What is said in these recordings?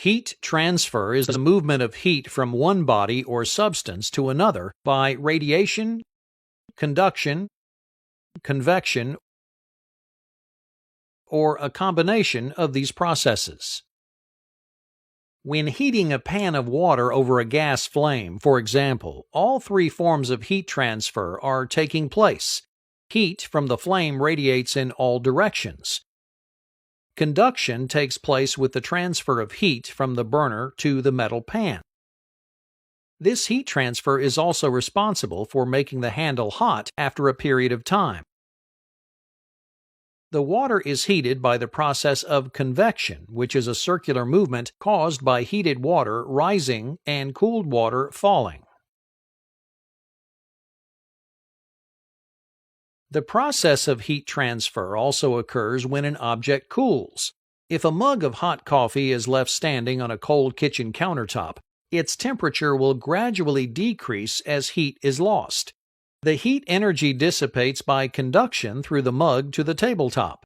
Heat transfer is the movement of heat from one body or substance to another by radiation, conduction, convection, or a combination of these processes. When heating a pan of water over a gas flame, for example, all three forms of heat transfer are taking place. Heat from the flame radiates in all directions. Conduction takes place with the transfer of heat from the burner to the metal pan. This heat transfer is also responsible for making the handle hot after a period of time. The water is heated by the process of convection, which is a circular movement caused by heated water rising and cooled water falling. The process of heat transfer also occurs when an object cools. If a mug of hot coffee is left standing on a cold kitchen countertop, its temperature will gradually decrease as heat is lost. The heat energy dissipates by conduction through the mug to the tabletop,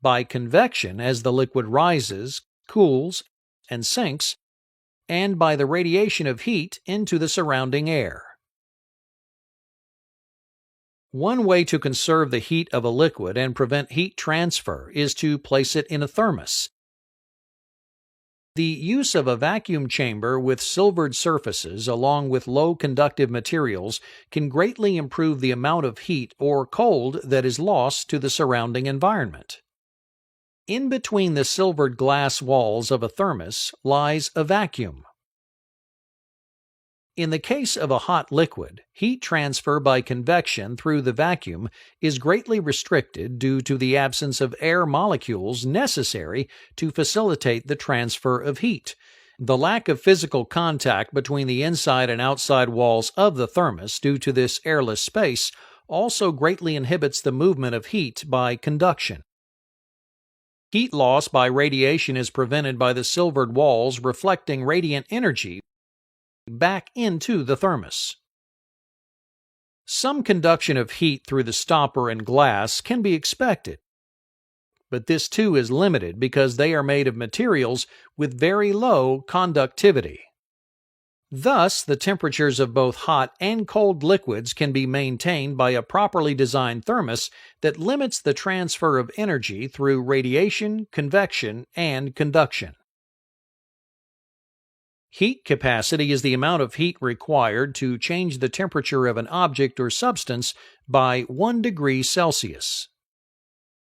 by convection as the liquid rises, cools, and sinks, and by the radiation of heat into the surrounding air. One way to conserve the heat of a liquid and prevent heat transfer is to place it in a thermos. The use of a vacuum chamber with silvered surfaces along with low conductive materials can greatly improve the amount of heat or cold that is lost to the surrounding environment. In between the silvered glass walls of a thermos lies a vacuum. In the case of a hot liquid, heat transfer by convection through the vacuum is greatly restricted due to the absence of air molecules necessary to facilitate the transfer of heat. The lack of physical contact between the inside and outside walls of the thermos due to this airless space also greatly inhibits the movement of heat by conduction. Heat loss by radiation is prevented by the silvered walls reflecting radiant energy back into the thermos. Some conduction of heat through the stopper and glass can be expected, but this too is limited because they are made of materials with very low conductivity. Thus, the temperatures of both hot and cold liquids can be maintained by a properly designed thermos that limits the transfer of energy through radiation, convection, and conduction. Heat capacity is the amount of heat required to change the temperature of an object or substance by 1 degree Celsius.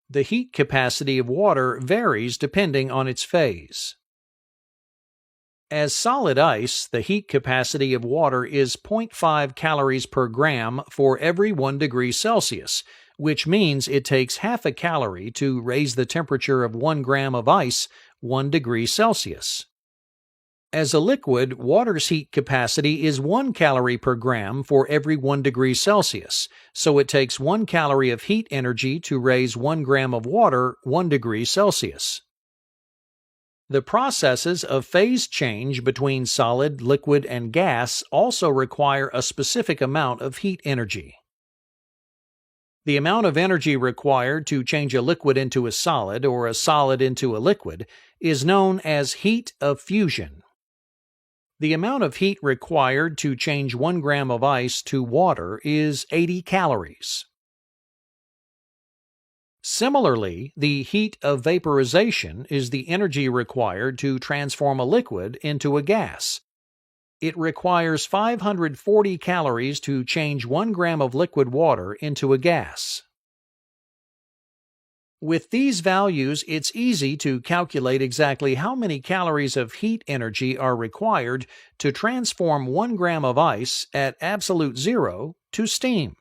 The heat capacity of water varies depending on its phase. As solid ice, the heat capacity of water is 0.5 calories per gram for every 1 degree Celsius, which means it takes half a calorie to raise the temperature of 1 gram of ice 1 degree Celsius. As a liquid, water's heat capacity is 1 calorie per gram for every 1 degree Celsius, so it takes 1 calorie of heat energy to raise 1 gram of water 1 degree Celsius. The processes of phase change between solid, liquid, and gas also require a specific amount of heat energy. The amount of energy required to change a liquid into a solid or a solid into a liquid is known as heat of fusion. The amount of heat required to change 1 gram of ice to water is 80 calories. Similarly, the heat of vaporization is the energy required to transform a liquid into a gas. It requires 540 calories to change 1 gram of liquid water into a gas. With these values, it's easy to calculate exactly how many calories of heat energy are required to transform 1 gram of ice at absolute zero to steam.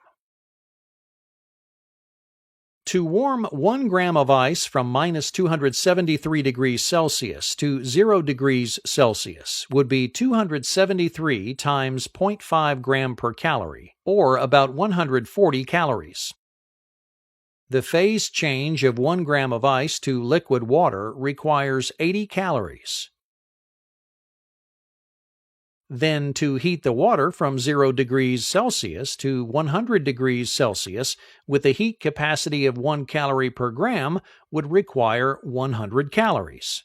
To warm 1 gram of ice from minus 273 degrees Celsius to 0 degrees Celsius would be 273 times 0.5 gram per calorie, or about 140 calories. The phase change of 1 gram of ice to liquid water requires 80 calories. Then, to heat the water from 0 degrees Celsius to 100 degrees Celsius with a heat capacity of 1 calorie per gram would require 100 calories.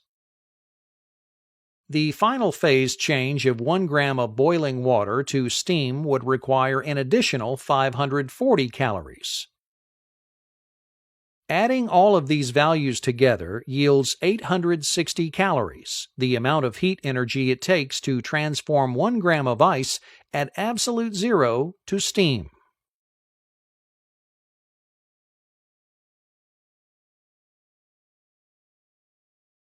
The final phase change of 1 gram of boiling water to steam would require an additional 540 calories. Adding all of these values together yields 860 calories, the amount of heat energy it takes to transform 1 gram of ice at absolute zero to steam.